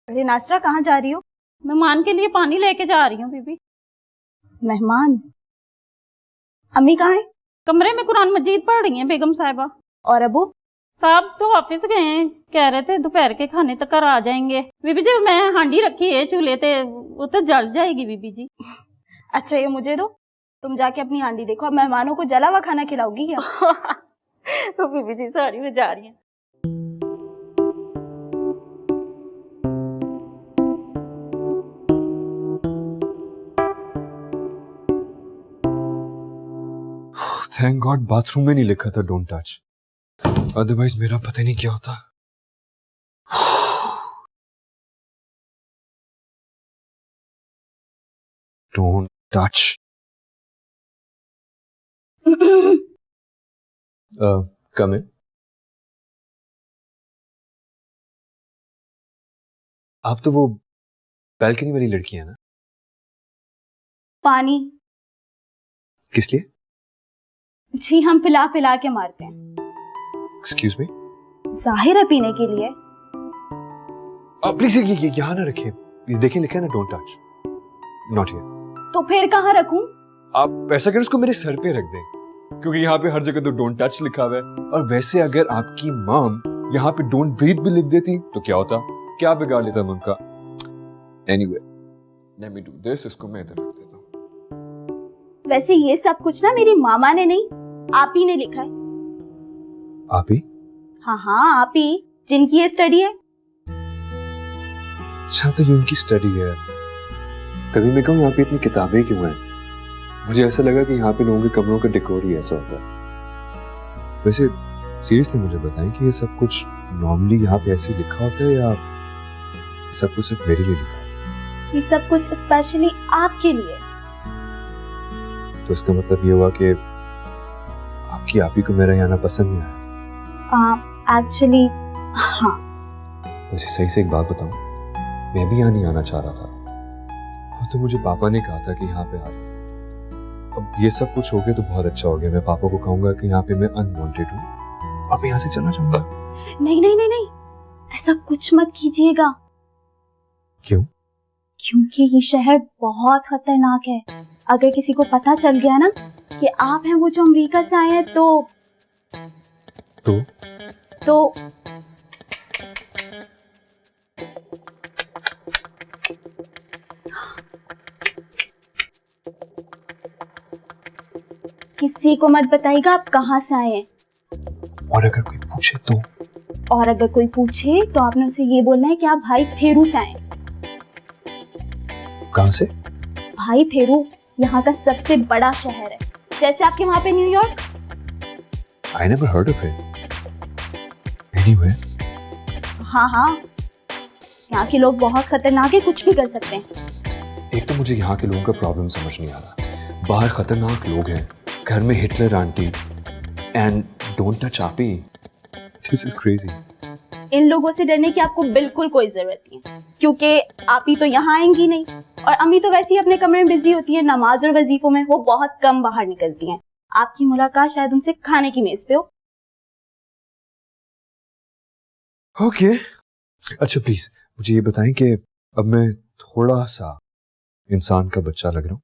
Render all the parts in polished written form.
अरे नासरा, कहाँ जा रही हो? मेहमान के लिए पानी लेके जा रही हूँ बीबी। मेहमान? अम्मी कहाँ है? कमरे में कुरान मजीद पढ़ रही हैं बेगम साहिबा। और अबू? साहब तो ऑफिस गए हैं, कह रहे थे दोपहर के खाने तक कर आ जाएंगे। बीबी जी मैं हांडी रखी है चूल्हे पे, वो तो जल जाएगी बीबी जी। अच्छा ये मुझे दो, तुम जाके अपनी हांडी देखो। अब मेहमानों को जला हुआ खाना खिलाओगी क्या? तो बीबी जी सॉरी, मैं जा रही हूँ। थैंक गॉड बाथरूम में नहीं लिखा था डोंट टच, अदरवाइज मेरा पता नहीं क्या होता। Don't touch. Come in. आप तो वो बैल्कनी वाली लड़की है ना? पानी? किस लिए? जी हम पिला पिला के मारते हैं। Excuse me? जाहिर है पीने के लिए। आप प्लीज ये यहाँ ना रखें, ये देखें लिखा है ना डोंट टच, नॉट हियर। तो फिर कहाँ रखूं? आप ऐसा करें उसको मेरे सर पे रख दें, क्योंकि यहाँ पे हर जगह तो डोंट टच लिखा हुआ है। और वैसे अगर आपकी मॉम यहाँ पे डोंट ब्रीथ भी लिख देती तो क्या होता, क्या बिगाड़ लेता मैं उनका। Anyway let me do this, इसको मैं इधर रख देता हूँ। वैसे ये सब कुछ ना मेरी मामा ने नहीं, आप ही ने लिखा है। आप ही? हाँ आप ही, जिनकी ये स्टडी है। अच्छा तो ये उनकी स्टडी है, तभी मैं कहूँ यहाँ पे इतनी किताबें क्यों हैं। मुझे ऐसा लगा कि यहाँ पे लोगों के कमरों का डेकोर ही ऐसा होता है। वैसे सीरियसली मुझे बताएं कि ये सब कुछ नॉर्मली यहाँ पे ऐसे लिखा होता है या सब कुछ सिर्फ मेरे लिए लिखा है? ये सब कुछ स्पेशली आपके लिए। तो इसका मतलब ये हुआ कि आपकी आप ही को मेरा यहाँ आना पसंद नहीं आया? एक्चुअली हाँ। वैसे सही से एक बात बताऊं, मैं भी यहाँ नहीं आना चाह रहा था, तो मुझे पापा ने कहा था कि यहाँ पे आ रहा। अब ये सब कुछ हो गया तो बहुत अच्छा हो गया। मैं पापा को कहूंगा कि यहाँ पे मैं अनवांटेड हूँ, अब यहाँ से चलना चाहूंगा। नहीं नहीं नहीं नहीं, ऐसा कुछ मत कीजिएगा। क्यों? क्योंकि ये शहर बहुत खतरनाक है। अगर किसी को पता चल गया ना कि आप हैं वो जो अमेरिका से आए हैं तो किसी को मत बताइएगा आप कहाँ से आए हैं। और अगर कोई पूछे तो? और अगर कोई पूछे तो आपने उसे ये बोलना है कि आप भाई फेरू से आए। कहाँ से? भाई फेरू यहाँ का सबसे बड़ा शहर है, जैसे आपके वहां पे New York. I never heard of it. Anyway. हाँ हाँ, यहाँ के लोग बहुत खतरनाक है, कुछ भी कर सकते हैं। एक तो मुझे यहाँ के लोगों का प्रॉब्लम समझ नहीं आ रहा। बाहर खतरनाक लोग हैं, घर में Hitler aunty, and don't touch आपी। This is crazy. इन लोगों से डरने की आपको बिल्कुल कोई जरूरत नहीं है, क्योंकि आप ही तो यहाँ आएंगी नहीं। और अम्मी तो वैसे ही अपने कमरे में बिजी होती है, नमाज और वजीफों में वो बहुत कम बाहर निकलती हैं। आपकी मुलाकात शायद उनसे खाने की मेज पे हो। ओके अच्छा प्लीज मुझे ये बताएं कि अब मैं थोड़ा सा इंसान का बच्चा लग रहा हूँ?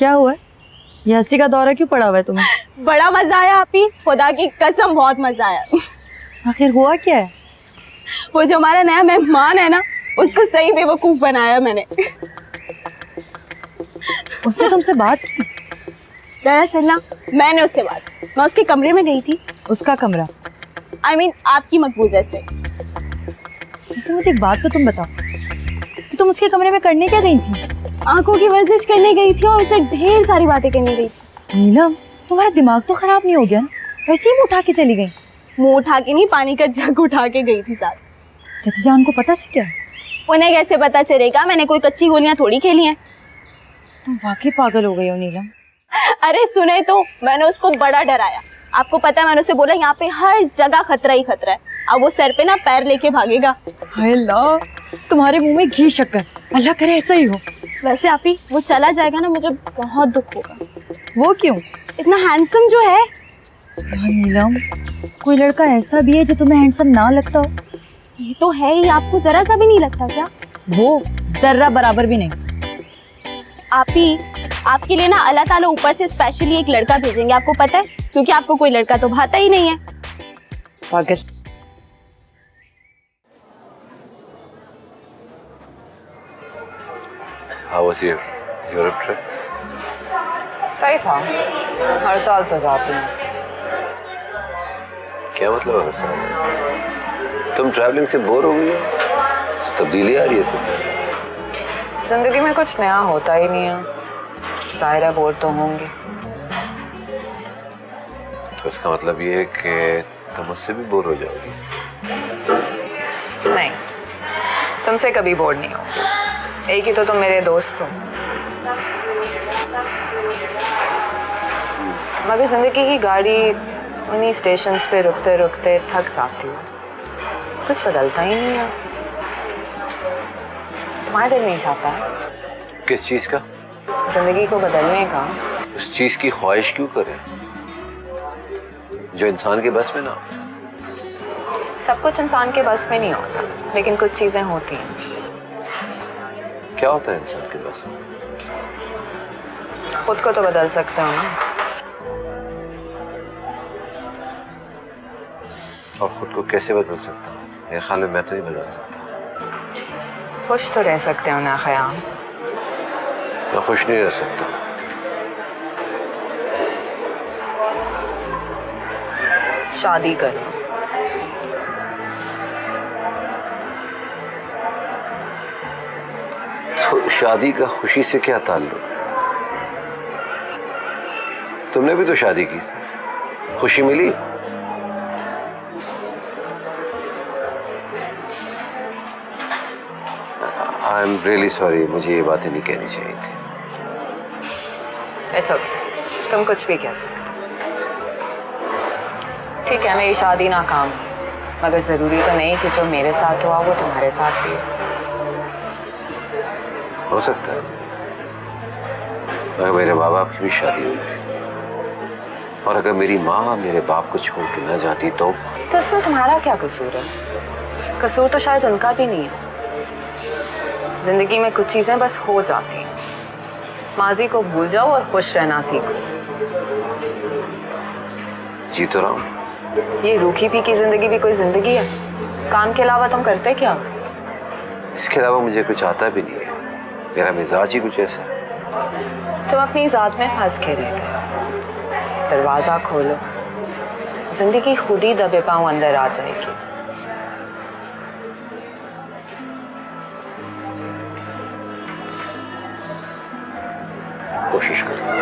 क्या हुआ है? ये हंसी का दौरा क्यों पड़ा हुआ है तुम्हें? बड़ा मजा आया आपी, खुदा की कसम बहुत मजा आया। आखिर हुआ क्या है? वो जो हमारा नया मेहमान है ना, उसको सही बेवकूफ बनाया मैंने। उससे तुमसे बात की? दरअसल ना मैंने उससे बात, मैं उसके कमरे में गई थी। उसका कमरा? I mean, आपकी मकबूजा से। वैसे मुझे एक बात तो तुम बताओ कि तुम उसके कमरे में करने क्या गई थी? आंखों की वर्जिश करने गई थी और उससे ढेर सारी बातें करने गई थी। नीलम, तुम्हारा दिमाग तो खराब नहीं हो गया ना? वैसे ही मुंह उठा के चली गई? मुंह उठा के नहीं, पानी का जग उठा के गई थी साथ। चाची जान को पता था क्या? उन्हें कैसे पता चलेगा? मैंने कोई कच्ची गोलियां थोड़ी खेली हैं। तुम वाकई पागल हो गई हो नीलम। अरे सुने तो, मैंने उसको बड़ा डराया। आपको पता है, मैंने उसे बोला यहाँ पे हर जगह खतरा ही खतरा है। अब वो सर पे ना पैर लेके भागेगा। हाय अल्लाह, तुम्हारे मुंह में घी शक्कर, अल्लाह करे ऐसा ही हो। वैसे आपी, वो चला जाएगा ना, मुझे बहुत दुख होगा। वो क्यों? इतना हैंडसम जो है। यार नीलम, कोई लड़का ऐसा भी है जो तुम्हें हैंडसम ना लगता हो? ये तो है ही, आपको जरा सा भी नहीं लगता क्या? वो जर्रा बराबर भी नहीं। आपी, आपके लिए ना अल्लाह ताला ऊपर से स्पेशली एक लड़का भेजेंगे, आपको पता है? क्योंकि आपको कोई लड़का तो भाता ही नहीं है। पागल। How was your Europe trip? सही था, हर साल तो जाती हूँ। क्या मतलब हर साल? तुम ट्रैवलिंग से बोर हो गई हो? तब्दीली आ रही है तुम्हें? जिंदगी में कुछ नया होता ही नहीं है, जाहिर है बोर तो होंगे। तो इसका मतलब ये है कि तुम मुझसे भी बोर हो जाओगी? नहीं, तुमसे कभी बोर नहीं होगी। एक ही तो तुम मेरे दोस्त हो। मगर जिंदगी की गाड़ी उन्हीं स्टेशन पे रुकते रुकते थक जाती है, कुछ बदलता ही नहीं है। तुम्हारा दिल नहीं चाहता है किस चीज का? जिंदगी को बदलने का? उस चीज की ख्वाहिश क्यों करें जो इंसान के बस में ना? सब कुछ इंसान के बस में नहीं होता, लेकिन कुछ चीजें होती हैं। क्या होता है इंसान के बस में? खुद को तो बदल सकते हो ना। और खुद को कैसे बदल सकता हूँ? मेरे ख्याल में मैं तो नहीं बदल सकता। खुश तो रह सकते हो ना ख्याल। मैं खुश नहीं रह सकता। शादी करो। तो शादी का खुशी से क्या ताल्लुक? तुमने भी तो शादी की थी, खुशी मिली? आई एम रियली सॉरी, मुझे ये बातें नहीं कहनी चाहिए थी। इट्स ओके, तुम कुछ भी कह सकते। ठीक है, मेरी शादी नाकाम, मगर जरूरी तो नहीं कि जो मेरे साथ हुआ वो तुम्हारे साथ भी हो सकता है, मगर मेरे माँ बाप की भी शादी हुई थी, और अगर मेरी माँ मेरे बाप को छोड़ के न जाती तो इसमें तुम्हारा क्या कसूर है? कसूर तो शायद उनका भी नहीं है। जिंदगी में कुछ चीजें बस हो जाती हैं। माजी को भूल जाओ और खुश रहना सीखो। जी तो रहा हूँ। ये रूखी पीकी जिंदगी भी कोई जिंदगी है? काम के अलावा तुम करते क्या? इसके अलावा मुझे कुछ आता भी नहीं है, मेरा मिजाज ही कुछ ऐसा है। तुम अपनी जात में फंस के रह गए। दरवाजा खोलो, जिंदगी खुद ही दबे पांव अंदर आ जाएगी। कोशिश करता हूँ।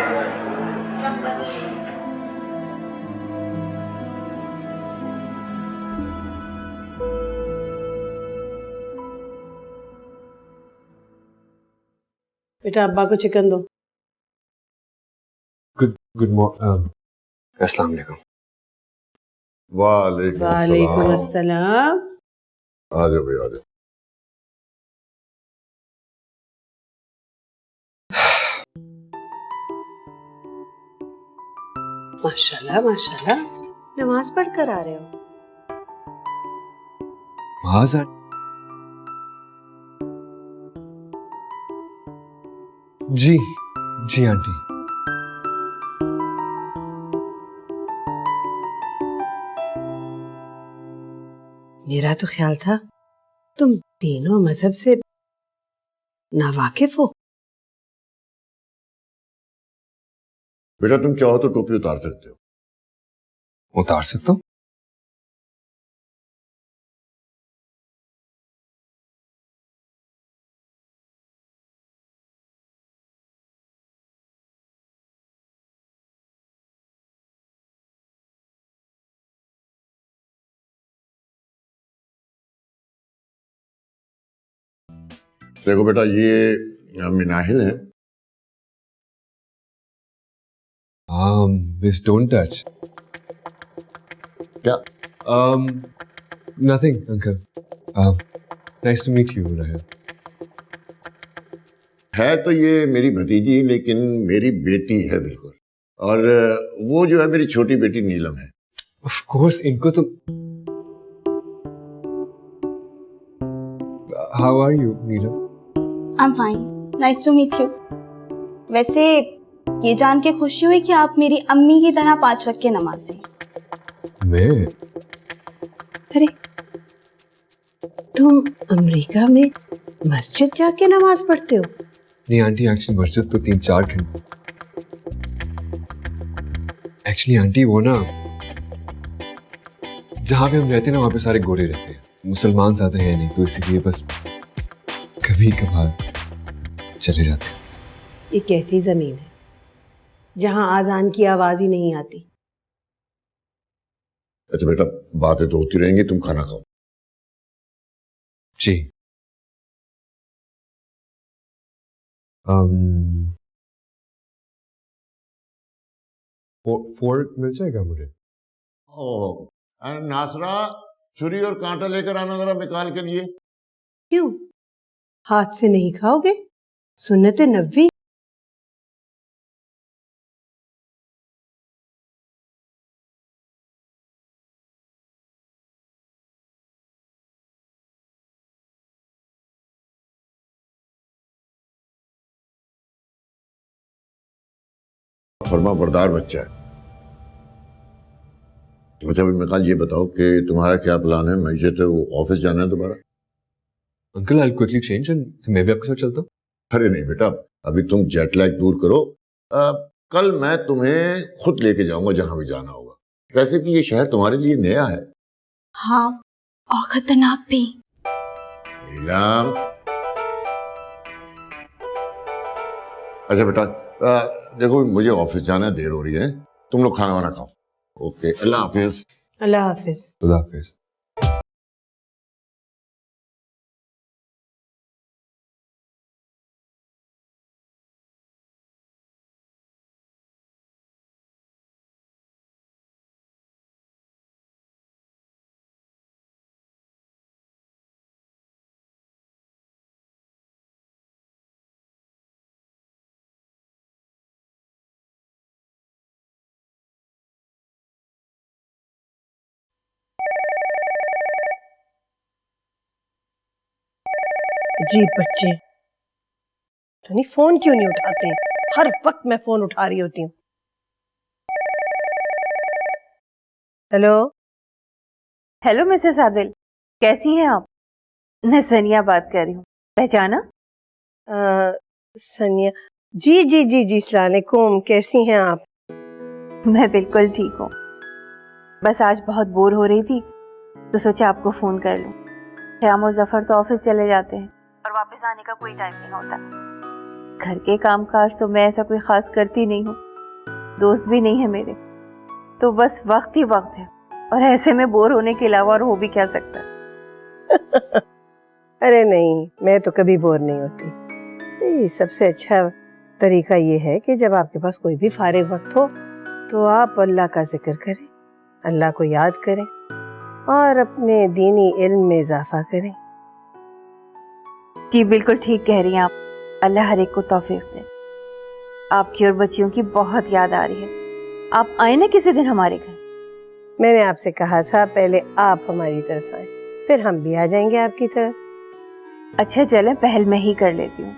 बेटा अब्बा को चिकन दो। Good morning. अस्सलाम वालेकुम। वालेकुम अस्सलाम। आ जाओ भाई, आ जाओ। माशाल्लाह माशाल्लाह, नमाज पढ़ कर आ रहे हो? महाज़ जी जी आंटी। मेरा तो ख्याल था तुम तीनों मजहब से नावाकिफ हो। बेटा तुम चाहो तो टोपी उतार सकते हो। उतार सकता हूँ? देखो बेटा ये मिनाहिल है। Miss don't touch. क्या? Nothing uncle. Nice to meet you Rahil. है तो ये मेरी भतीजी लेकिन मेरी बेटी है बिल्कुल। और वो जो है मेरी छोटी बेटी नीलम है। ऑफ कोर्स इनको तो। How are you Neelam? I am fine, nice to meet you. वैसे ये जान के खुशी हुई कि आप मेरी अम्मी की तरह 5 वक्त की नमाज़ी। मैं? अरे तुम अमेरिका में मस्जिद जाके नमाज पढ़ते हो? नहीं आंटी, एक्चुअली मस्जिद तो 3-4 घंटे। एक्चुअली आंटी वो ना, जहाँ पे हम रहते हैं ना वहाँ पे सारे गोरे रहते हैं, मुसलमान ज्यादा है नहीं, तो इसीलिए बस कभी कभार चले जाते हैं। ये कैसी जमीन है जहां आजान की आवाज ही नहीं आती? अच्छा बेटा बातें तो होती रहेंगी, तुम खाना खाओ। जी। फोर्क मिल जाएगा मुझे? ओह नासरा, छुरी और कांटा लेकर आना जरा निकाल के लिए। क्यों, हाथ से नहीं खाओगे? सुन्नत नबी। फरमा बरदार बच्चा है। अच्छा मिकाल ये बताओ कि तुम्हारा क्या प्लान है? मैं तो ऑफिस जाना है दोबारा। Uncle I quickly change and मैं भी आपके साथ चलता हूँ। अरे नहीं बेटा, अभी तुम जेट लैग दूर करो। कल मैं तुम्हें खुद लेके जाऊंगा जहां भी जाना होगा। वैसे भी ये शहर तुम्हारे लिए नया है। हाँ, और खतरनाक भी। नीलम, अच्छा बेटा देखो मुझे ऑफिस जाना है, देर हो रही है, तुम लोग खाना वाना खाओ। ओके, अल्लाह हाफिज। अल्लाह हाफिज। खुदा हाफिज। जी बच्चे, तो नहीं फोन क्यों नहीं उठाते? हर वक्त मैं फोन उठा रही होती हूँ। हेलो। हेलो मिसेस आदिल, कैसी हैं आप? मैं सनिया बात कर रही हूँ, पहचाना? सनिया, जी जी जी जी, अस्सलाम वालेकुम, कैसी हैं आप? मैं बिल्कुल ठीक हूँ, बस आज बहुत बोर हो रही थी तो सोचा आपको फोन कर लूँ। श्याम और जफर तो ऑफिस चले जाते हैं और वापस आने का कोई टाइम नहीं होता। घर के कामकाज तो मैं ऐसा कोई खास करती नहीं हूँ, दोस्त भी नहीं है मेरे, तो बस वक्त ही वक्त है, और ऐसे में बोर होने के अलावा और हो भी क्या सकता है। अरे नहीं, मैं तो कभी बोर नहीं होती। ये सबसे अच्छा तरीका ये है कि जब आपके पास कोई भी फारिग वक्त हो तो आप अल्लाह का जिक्र करें, अल्लाह को याद करें और अपने दीनी इल्म में इजाफा करें। जी बिल्कुल ठीक कह रही हैं आप, अल्लाह हर एक को तौफीक दे। आपकी और बच्चियों की बहुत याद आ रही है, आप आए ना किसी दिन हमारे घर। मैंने आपसे कहा था पहले आप हमारी तरफ आए, फिर हम भी आ जाएंगे आपकी तरफ। अच्छा चलें, पहल मैं ही कर लेती हूँ,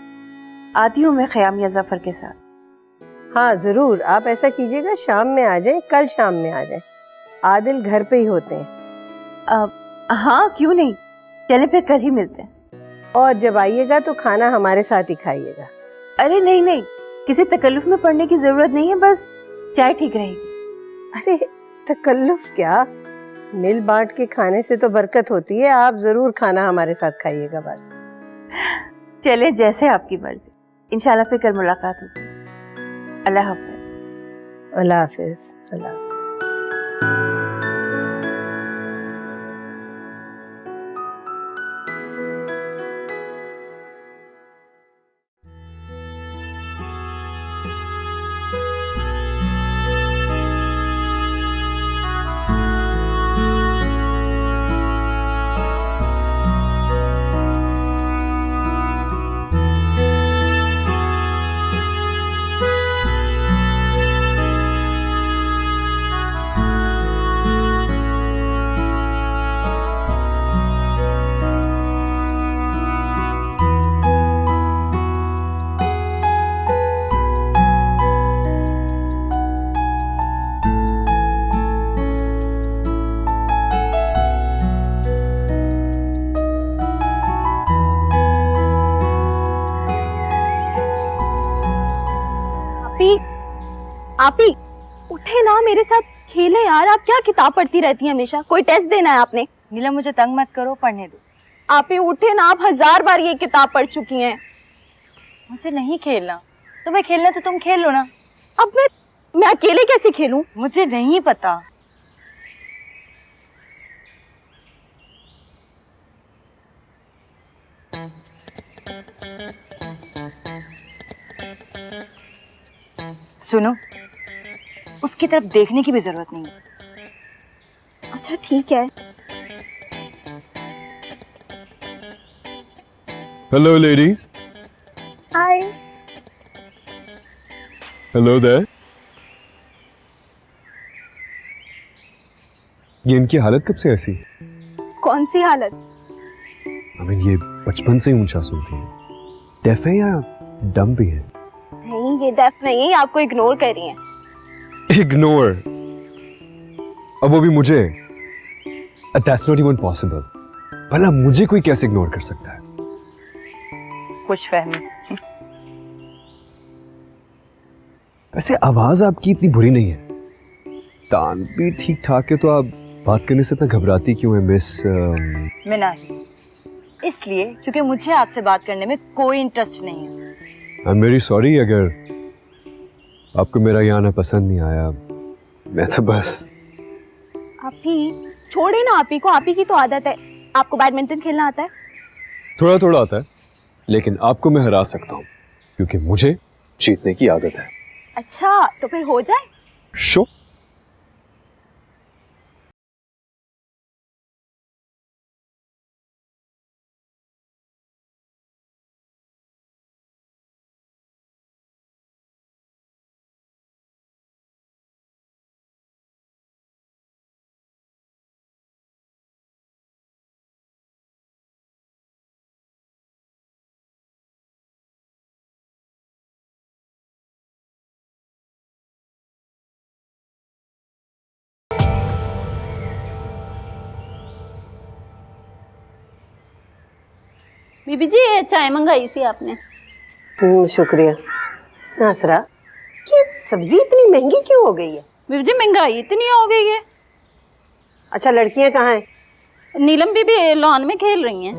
आती हूँ मैं ख़याम या जफर के साथ। हाँ जरूर, आप ऐसा कीजिएगा, शाम में आ जाएं, कल शाम में आ जाएं, आदिल घर पे ही होते हैं। हाँ क्यों नहीं, चले फिर कल ही मिलते हैं। और जब आइएगा तो खाना हमारे साथ ही खाइएगा। अरे नहीं नहीं, किसी तकल्लुफ में पड़ने की जरूरत नहीं है, बस चाय ठीक रहेगी। अरे तकल्लुफ क्या, मिल बांट के खाने से तो बरकत होती है। आप जरूर खाना हमारे साथ खाइएगा बस। चले जैसे आपकी मर्जी, इंशाल्लाह फिर कल मुलाकात होगी। अल्लाह हाफिज। अल्लाह हाफिज। अल्लाह हाफिज। आप ही उठे ना, मेरे साथ खेले यार। आप क्या किताब पढ़ती रहती हैं हमेशा? कोई टेस्ट देना है आपने? नीलम मुझे तंग मत करो, पढ़ने दो। आप ही उठे ना, आप 1000 बार ये किताब पढ़ चुकी हैं। मुझे नहीं खेलना, तुम्हें खेलना तो तुम खेल लो ना। अब मैं अकेले कैसे खेलूं? मुझे नहीं पता। सुनो, उसकी तरफ देखने की भी जरूरत नहीं है। अच्छा ठीक है। Hello ladies. Hi. Hello there. ये इनकी हालत कब से ऐसी? कौन सी हालत? आई मीन ये बचपन से ही ऊंचा सुनती है। डेफ है या डम भी है? नहीं, ये डेफ नहीं है, आपको इग्नोर कर रही हैं। इग्नोर? अब वो भी मुझे? That's not even possible. भला मुझे कोई कैसे इग्नोर कर सकता है? कुछ फहमी। वैसे आवाज आपकी इतनी बुरी नहीं है, तान भी ठीक ठाक है, तो आप बात करने से इतना घबराती क्यों है मिस? मिनार, इसलिए क्योंकि मुझे आपसे बात करने में कोई इंटरेस्ट नहीं है। आई एम वेरी सॉरी अगर आपको मेरा यहाँ आना पसंद नहीं आया। मैं तो बस आप ही छोड़े ना, आप ही को, आप ही की तो आदत है। आपको बैडमिंटन खेलना आता है? थोड़ा थोड़ा आता है, लेकिन आपको मैं हरा सकता हूँ क्योंकि मुझे जीतने की आदत है। अच्छा तो फिर हो जाए। शो बीबी जी ये चाय मंगाई सी आपने? शुक्रिया। नासरा, ये सब्जी इतनी महंगी क्यों हो गई है? बीबी जी महंगाई इतनी हो गई है। अच्छा लड़कियां कहाँ हैं? नीलम बीबी लॉन में खेल रही हैं।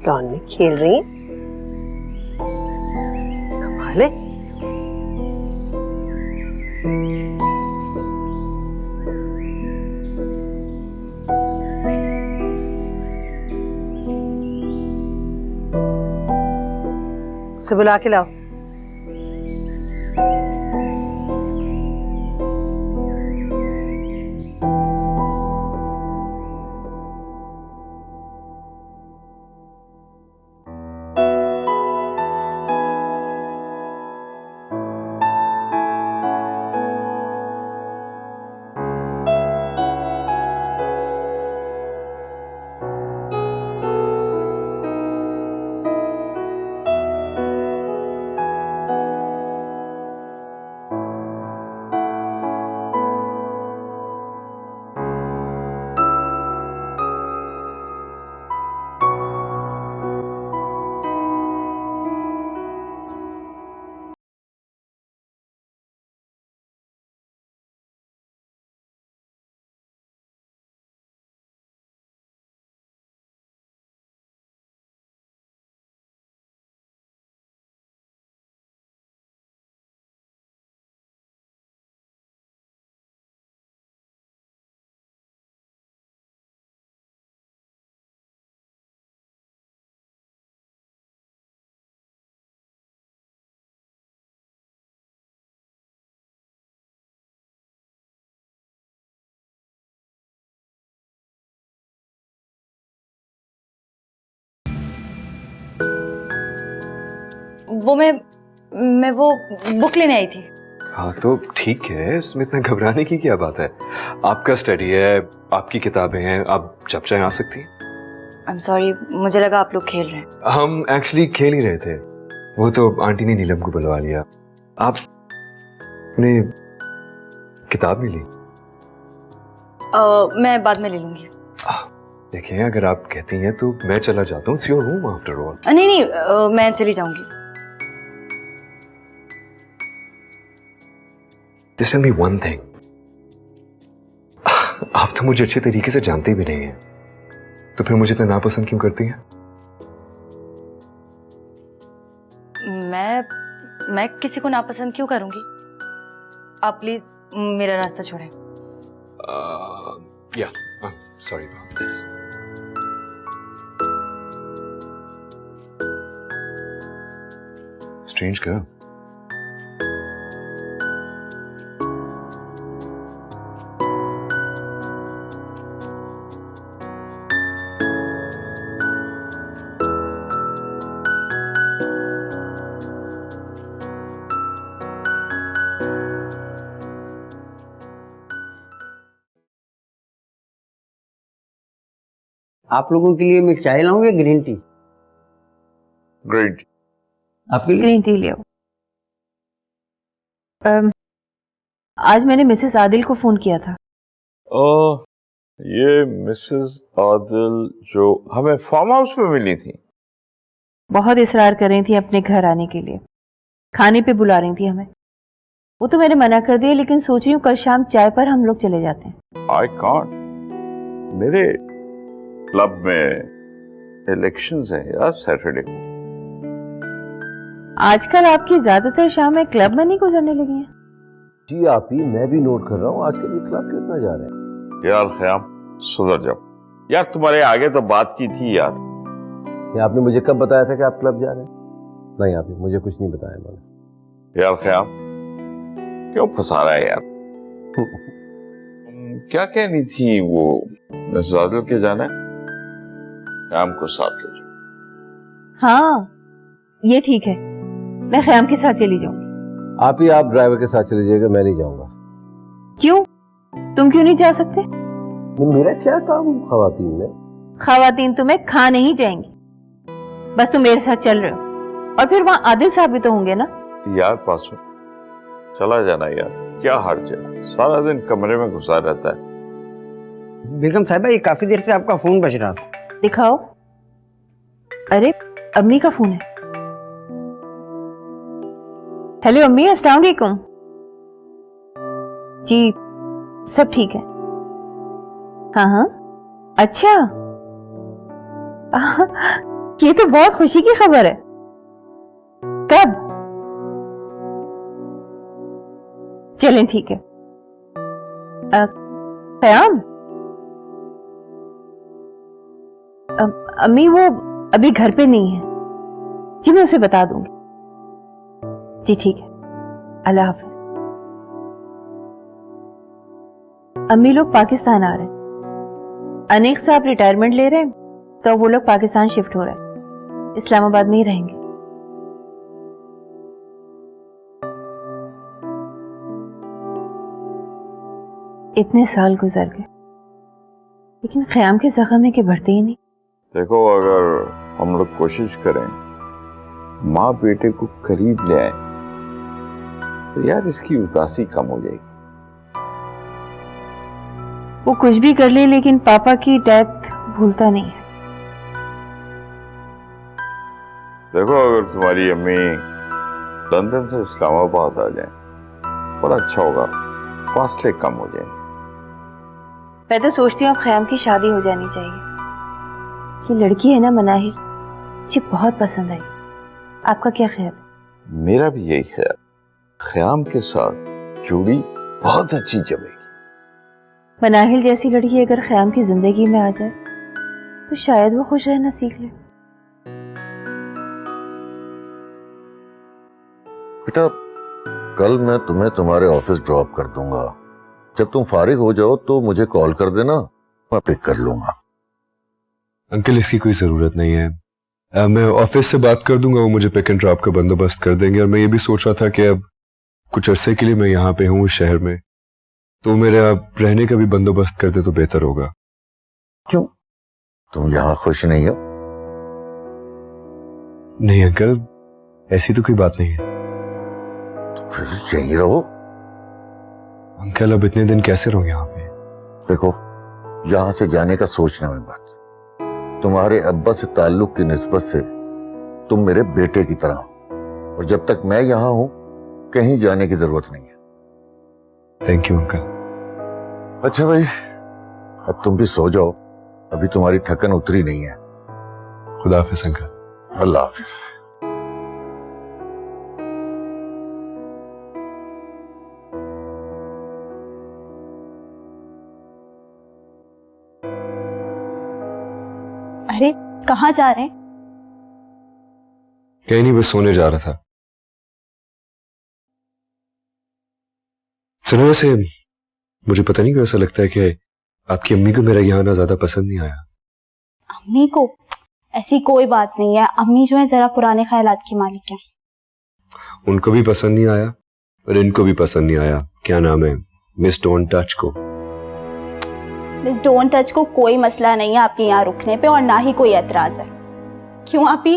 लॉन में खेल रही हैं? कमाल है। उसे बुला के लाओ। वो मैं वो बुक लेने आई थी। हाँ तो ठीक है, इसमें इतना घबराने की क्या बात है। आपका स्टडी है, आपकी किताबें हैं, आप जब चाहे आ सकती हैं। आई एम सॉरी, मुझे लगा आप लोग खेल रहे हैं। हम एक्चुअली खेल ही रहे थे, वो तो आंटी ने नीलम को बुलवा लिया। आपने किताब नहीं ली? मैं बाद में ले लूंगी। देखिए अगर आप कहती हैं तो मैं चला जाता हूँ, it's your room after all. नहीं, मैं चली जाऊंगी। Just tell me one thing. आप तो मुझे अच्छे तरीके से जानते भी नहीं हैं, तो फिर मुझे इतना नापसंद क्यों करती हैं? मैं किसी को नापसंद क्यों करूंगी? आप प्लीज मेरा रास्ता छोड़ें। Yeah, I'm sorry about this. Strange girl. आप लोगों के लिए मैं चाय लाऊं या ग्रीन टी? Green tea. आपके लिए? ग्रीन टी ले आओ। आज मैंने मिसेस आदिल को फोन किया था। ये मिसेस आदिल जो हमें फार्म हाउस पे मिली थी। बहुत इसरार कर रही थी अपने घर आने के लिए, खाने पे बुला रही थी हमें। वो तो मैंने मना कर दिया, लेकिन सोच रही हूँ कल शाम चाय पर हम लोग चले जाते हैं। आई कांट, मेरे क्लब में इलेक्शंस हैं यार सैटरडे को। आजकल आपकी ज्यादातर शामें क्लब में नहीं गुजरने लगी हैं। जी आप ही, मैं भी नोट कर रहा हूँ आजकल ये क्लब क्यों इतना जा रहे हैं। यार ख्याम सुधर जाओ यार, तुम्हारे आगे तो बात की थी यार। ये आपने मुझे कब बताया था कि आप क्लब जा रहे हैं? नहीं आप ही, मुझे कुछ नहीं बताया मैंने। यार ख्याम क्यों फंसा रहा है यार? क्या कहनी थी वो मिसेस आदिल के जाना है? ख्याम को साथ ले जाओ। हाँ ये ठीक है, मैं ख्याम के साथ चली जाऊंगी। आप ही, आप ड्राइवर के साथ चले जाइएगा, मैं नहीं जाऊंगा। क्यों, तुम क्यों नहीं जा सकते? मेरा क्या काम खवातीन में? खवातीन तुम्हें खा नहीं जाएंगी, बस तुम मेरे साथ चल रहे हो। और फिर वहाँ आदिल साहब भी तो होंगे ना। यार पासो चला जाना यार, क्या हर्ज है? सारा दिन कमरे में घुसा रहता है। बेगम साहिबा, ये काफी देर से आपका फोन बज रहा था। दिखाओ। अरे अम्मी का फोन है। हेलो अम्मी, अस्सलाम वालेकुम। जी सब ठीक है। हाँ हाँ, अच्छा। ये तो बहुत खुशी की खबर है। कब? चलें ठीक है। क़याम, अम्मी वो अभी घर पे नहीं है। जी मैं उसे बता दूंगी। जी ठीक है, अल्लाह हाफ़िज़। अम्मी लोग पाकिस्तान आ रहे हैं। अनीक साहब रिटायरमेंट ले रहे हैं, तो वो लोग पाकिस्तान शिफ्ट हो रहे हैं, इस्लामाबाद में ही रहेंगे। इतने साल गुजर गए, लेकिन क़याम के ज़ख्म है कि बढ़ते ही नहीं। देखो अगर हम लोग कोशिश करें माँ बेटे को करीब ले आए तो यार इसकी उदासी कम हो जाएगी। वो कुछ भी कर ले, लेकिन पापा की डेथ भूलता नहीं है। देखो अगर तुम्हारी अम्मी लंदन से इस्लामाबाद आ जाए बड़ा अच्छा होगा, फासले कम हो जाएंगे। मैं तो सोचती हूँ अब क़याम की शादी हो जानी चाहिए। ये लड़की है ना मनाहिर, मुझे बहुत पसंद आई। आपका क्या ख्याल? मेरा भी यही ख्याल। ख़याम के साथ जोड़ी बहुत अच्छी जमेगी। मनाहिल जैसी लड़की अगर क़याम की जिंदगी में आ जाए तो शायद वो खुश रहना सीख ले। बेटा, कल मैं तुम्हें तुम्हारे ऑफिस ड्रॉप कर दूंगा। जब तुम फारिग हो जाओ तो मुझे कॉल कर देना, मैं पिक कर लूंगा। अंकल इसकी कोई जरूरत नहीं है, मैं ऑफिस से बात कर दूंगा, वो मुझे पिक एंड ड्रॉप का बंदोबस्त कर देंगे। और मैं ये भी सोच रहा था कि अब कुछ अरसे के लिए मैं यहाँ पे हूँ इस शहर में, तो मेरे अब रहने का भी बंदोबस्त कर दे तो बेहतर होगा। क्यों, तुम यहाँ खुश नहीं हो? नहीं अंकल, ऐसी तो कोई बात नहीं है। तो फिर यहीं रहो। अंकल अब इतने दिन कैसे रहूं यहाँ पे? देखो, यहाँ से जाने का सोचना मत बात। तुम्हारे अब्बा से ताल्लुक की निस्बत से तुम मेरे बेटे की तरह हो, और जब तक मैं यहाँ हूं कहीं जाने की जरूरत नहीं है। Thank you uncle. अच्छा भाई, अब तुम भी सो जाओ, अभी तुम्हारी थकन उतरी नहीं है। खुदा हाफिज अंकल। अल्लाह हाफिज। अरे कहाँ जा रहे हैं? कहीं नहीं, बस सोने जा रहा था। सुनो, वैसे मुझे पता नहीं क्यों ऐसा लगता है कि आपकी अम्मी को मेरा यहाँ आना ज्यादा पसंद नहीं आया। अम्मी को? ऐसी कोई बात नहीं है, अम्मी जो है जरा पुराने ख्यालात की मालिक है। उनको भी पसंद नहीं आया और इनको भी पसंद नहीं आया, क्या नाम है, मिस डोंट टच को। मिस डोंट टच को कोई मसला नहीं है आपके यहाँ रुकने पे, और ना ही कोई एतराज है। क्यों आपी?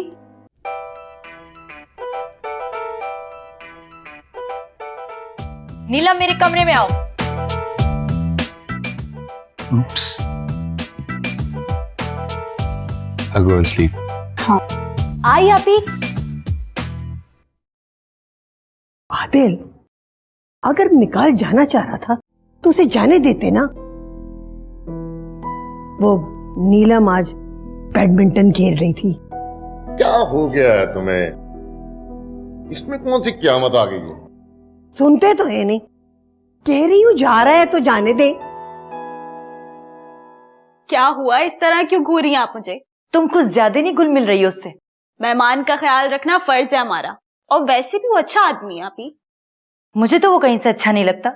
नीला मेरे कमरे में आओ। Oops. I'll go and sleep. हाँ, आई आपी। आदिल, अगर निकाल जाना चाह रहा था तो उसे जाने देते ना। वो नीलम आज बैडमिंटन खेल रही थी। क्या हो गया है तुम्हें? इसमें कौन सी क़यामत आ गई है? सुनते तो है नहीं, कह रही हूँ जा रहा है तो जाने दे। क्या हुआ, इस तरह क्यों घूरी आप मुझे? तुम कुछ ज्यादा नहीं घुल मिल रही हो उससे। मेहमान का ख्याल रखना फर्ज है हमारा, और वैसे भी वो अच्छा आदमी है आपी। मुझे तो वो कहीं से अच्छा नहीं लगता।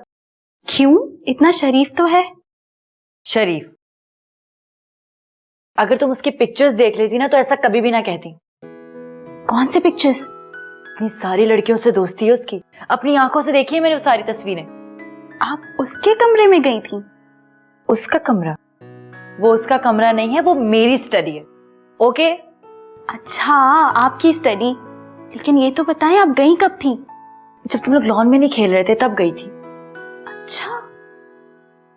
क्यों, इतना शरीफ तो है। शरीफ? अगर तुम उसकी पिक्चर्स देख लेती ना तो ऐसा कभी भी ना कहती। कौन से पिक्चर्स? इतनी सारी लड़कियों से दोस्ती है उसकी, अपनी आंखों से देखी है मैंने वो सारी तस्वीरें। आप उसके कमरे में गई थी? उसका कमरा? वो उसका कमरा नहीं है, वो मेरी स्टडी है। ओके? अच्छा, आपकी स्टडी। लेकिन ये तो बताएं आप गई कब थी? जब तुम लोग लॉन में नहीं खेल रहे थे तब गई थी। अच्छा,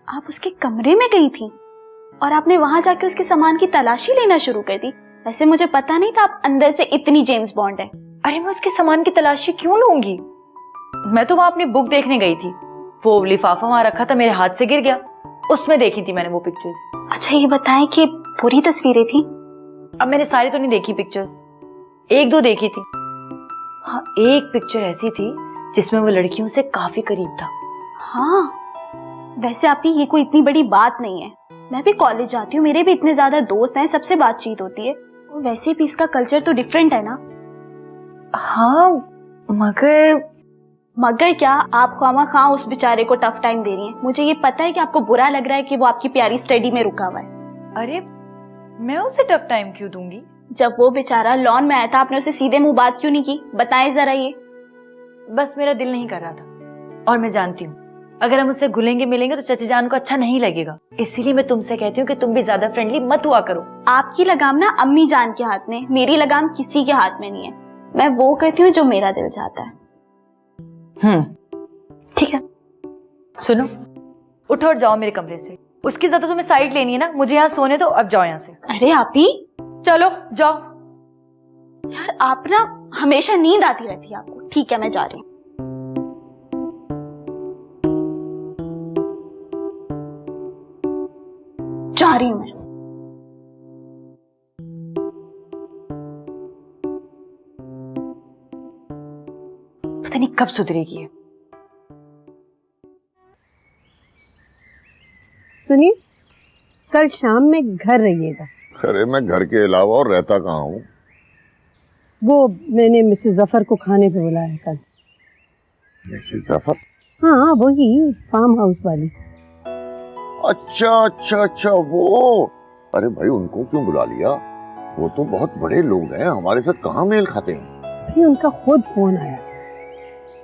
आप उसके कमरे में गई थी और आपने वहां जाके उसके सामान की तलाशी लेना शुरू कर दी। वैसे मुझे पता नहीं था आप अंदर से इतनी जेम्स बॉन्ड है। अरे मैं उसके सामान की तलाशी क्यों लूंगी? मैं तो वहां अपनी बुक देखने गई थी, वो लिफाफा वहां रखा था, मेरे हाथ से गिर गया, उसमें देखी थी मैंने वो पिक्चर्स। अच्छा ये बताएं कि पूरी तस्वीरें थी? अब मैंने सारी तो नहीं देखी पिक्चर्स, एक दो देखी थी। हाँ, एक पिक्चर ऐसी थी जिसमें वो लड़कियों से काफी करीब था। हाँ, वैसे आपकी ये कोई इतनी बड़ी बात नहीं है। मैं भी कॉलेज जाती हूँ, मेरे भी इतने ज्यादा दोस्त हैं, सबसे बातचीत होती है। और वैसे भी इसका कल्चर तो डिफरेंट है ना। हाँ, मगर क्या आप खामा उस बेचारे को टफ टाइम दे रही हैं? मुझे ये पता है कि आपको बुरा लग रहा है कि वो आपकी प्यारी स्टडी में रुका हुआ है। अरे मैं उसे टफ टाइम क्यों दूंगी? जब वो बेचारा लॉन में आया था आपने उसे सीधे मुंह बात क्यों नहीं की? बताएं जरा ये। बस मेरा दिल नहीं कर रहा था, और मैं जानती हूँ अगर हम उससे घुलेंगे मिलेंगे तो चची जान को अच्छा नहीं लगेगा। इसीलिए मैं तुमसे कहती हूँ कि तुम भी ज्यादा फ्रेंडली मत हुआ करो। आपकी लगाम ना अम्मी जान के हाथ में, मेरी लगाम किसी के हाथ में नहीं है। मैं वो करती हूँ जो मेरा दिल चाहता है। ठीक है, सुनो, उठो और जाओ मेरे कमरे से। उसकी ज्यादा तुम्हें साइड लेनी है ना, मुझे यहाँ सोने दो, अब जाओ यहाँ से। अरे आपी, चलो जाओ। यार आप ना हमेशा नींद आती रहती है आपको। ठीक है, मैं जा रही हूँ। जा रही हूँ मैं। पता नहीं कब सुधरेगी ये। सुनिए, कल शाम में घर रहिएगा। अरे मैं घर के अलावा और रहता कहाँ हूँ? वो मैंने मिसेस जफर को खाने पे बुलाया है कल। मिसेस जफर? हाँ, वही फार्म हाउस वाली। अच्छा अच्छा अच्छा, वो। अरे भाई, उनको क्यों बुला लिया? वो तो बहुत बड़े लोग हैं, हमारे साथ कहाँ मेल खाते हैं। भाई उनका खुद फोन आया,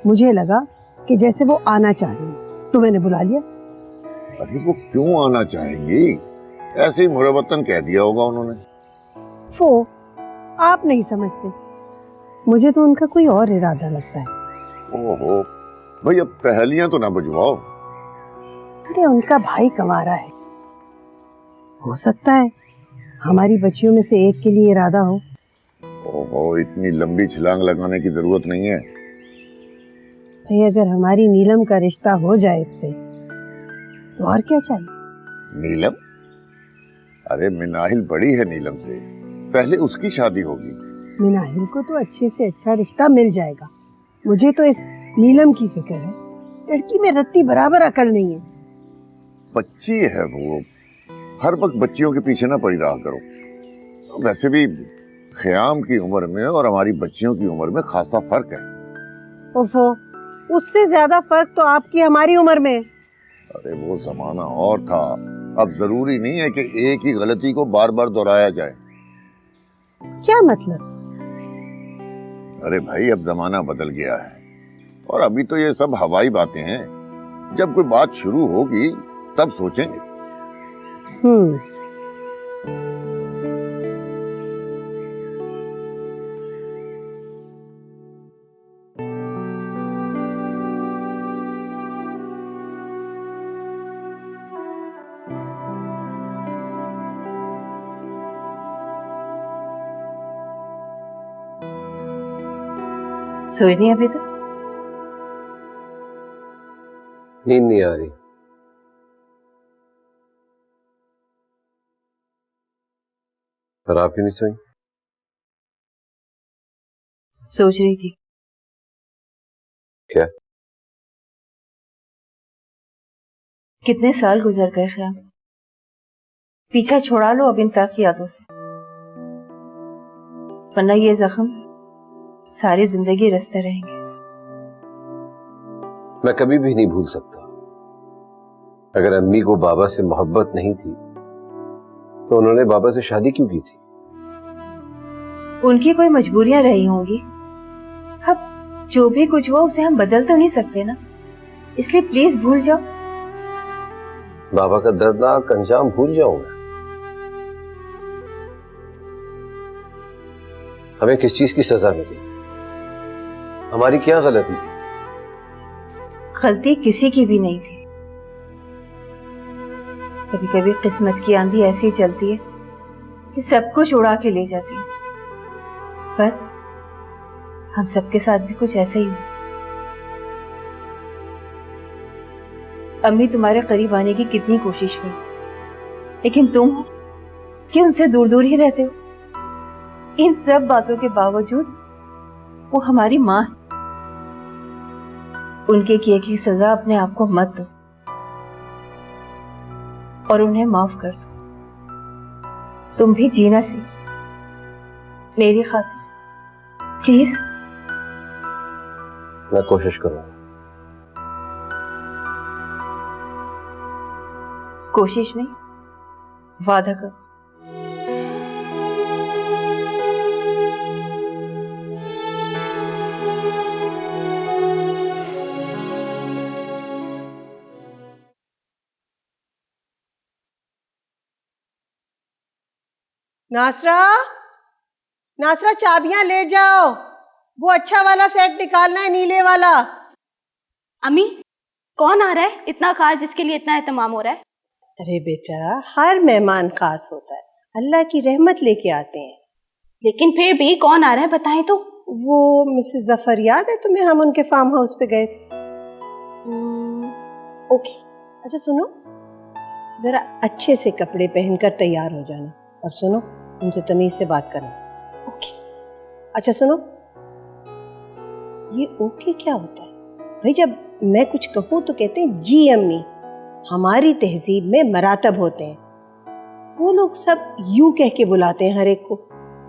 मुझे लगा कि जैसे वो आना चाह रही है तो मैंने बुला लिया। अरे वो क्यों आना चाहेंगी, ऐसे ही मुरबतन कह दिया होगा उन्होंने। वो आप नहीं समझते, मुझे तो उनका कोई और इरादा लगता है। ओहो भाई, अब पहेलियां तो ना बुझवाओ। अरे उनका भाई कमारा है, हो सकता है हमारी बच्चियों में से एक के लिए इरादा हो। ओहो, इतनी लंबी छलांग लगाने की जरूरत नहीं है। भाई अगर हमारी नीलम का रिश्ता हो जाए इससे तो और क्या चाहिए। नीलम? अरे मिनाहिल बड़ी है नीलम से, पहले उसकी शादी होगी। मिनाहिल को तो अच्छे से अच्छा रिश्ता मिल जाएगा, मुझे तो इस नीलम की फिक्र है। लड़की में रत्ती बराबर अकल नहीं है। बच्ची है वो, हर वक्त बच्चियों के पीछे ना पड़ी रहा करो। वैसे भी ख़याम की उम्र में और हमारी बच्चियों की उम्र में खासा फर्क है। ओफो, उससे ज्यादा फर्क तो आपकी हमारी उम्र में। अरे वो जमाना और था, अब जरूरी नहीं है कि एक ही गलती को बार बार दोहराया जाए। क्या मतलब? अरे भाई अब जमाना बदल गया है, और अभी तो ये सब हवाई बातें हैं। जब कोई बात शुरू होगी तब सोचेंगे। सोई नहीं अभी तक? नींद नहीं आ रही। पर आप क्यों नहीं सोई? सोच रही थी। क्या? कितने साल गुजर गए ख्याल, पीछा छोड़ा लो अब इन तल्ख यादों से, वरना ये जख्म सारी जिंदगी रसते रहेंगे। मैं कभी भी नहीं भूल सकता। अगर अम्मी को बाबा से मोहब्बत नहीं थी तो उन्होंने बाबा से शादी क्यों की थी? उनकी कोई मजबूरियां रही होंगी। अब जो भी कुछ हुआ उसे हम बदल तो नहीं सकते ना, इसलिए प्लीज भूल जाओ। बाबा का दर्दनाक अंजाम भूल जाऊंगा? हमें किस चीज की सजा मिली थी? हमारी क्या गलती थी? गलती किसी की भी नहीं थी। कभी कभी किस्मत की आंधी ऐसी चलती है कि सब कुछ उड़ा के ले जाती है। बस हम सबके साथ भी कुछ ऐसा ही हुआ। अम्मी तुम्हारे करीब आने की कितनी कोशिश की, लेकिन तुम कि उनसे दूर दूर ही रहते हो। इन सब बातों के बावजूद वो हमारी माँ है। उनके किए की सजा अपने आप को मत दो और उन्हें माफ कर दो। तुम भी जीना सीख मेरी खातिर, प्लीज। मैं कोशिश करूंगा। कोशिश नहीं, वादा करो। नासरा, नासरा चाबियां ले जाओ, वो अच्छा वाला सेट निकालना है, नीले वाला। अम्मी, कौन आ रहा है इतना खास जिसके लिए इतना एहतमाम हो रहा है? अरे बेटा, हर मेहमान खास होता है, अल्लाह की रहमत लेके आते हैं। लेकिन फिर भी कौन आ रहा है बताएं तो। वो मिसेस जफर याद है तुम्हें, हम उनके फार्म हाउस पे गए थे। ओके। अच्छा सुनो, जरा अच्छे से कपड़े पहनकर तैयार हो जाना, और सुनो उनसे तमीज से बात करना। ओके। अच्छा सुनो, ये ओके क्या होता है भाई? जब मैं कुछ कहूँ तो कहते हैं जी अम्मी। हमारी तहजीब में मरातब होते हैं, वो लोग सब यू कह के बुलाते हैं हर एक को।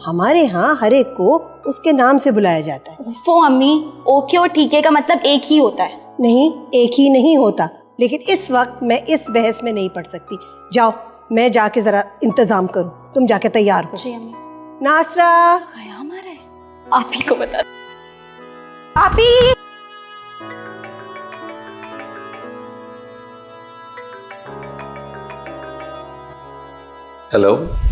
हमारे यहाँ हर एक को उसके नाम से बुलाया जाता है। वो अम्मी, ओके और ठीक है का मतलब एक ही होता है। नहीं, एक ही नहीं होता, लेकिन इस वक्त मैं इस बहस में नहीं पड़ सकती। जाओ, मैं जाके जरा इंतजाम करूं, तुम जाके तैयार हो। जी अम्मी। नासरा, कयाम आ रहा है। आप ही को बता। आप ही। हेलो।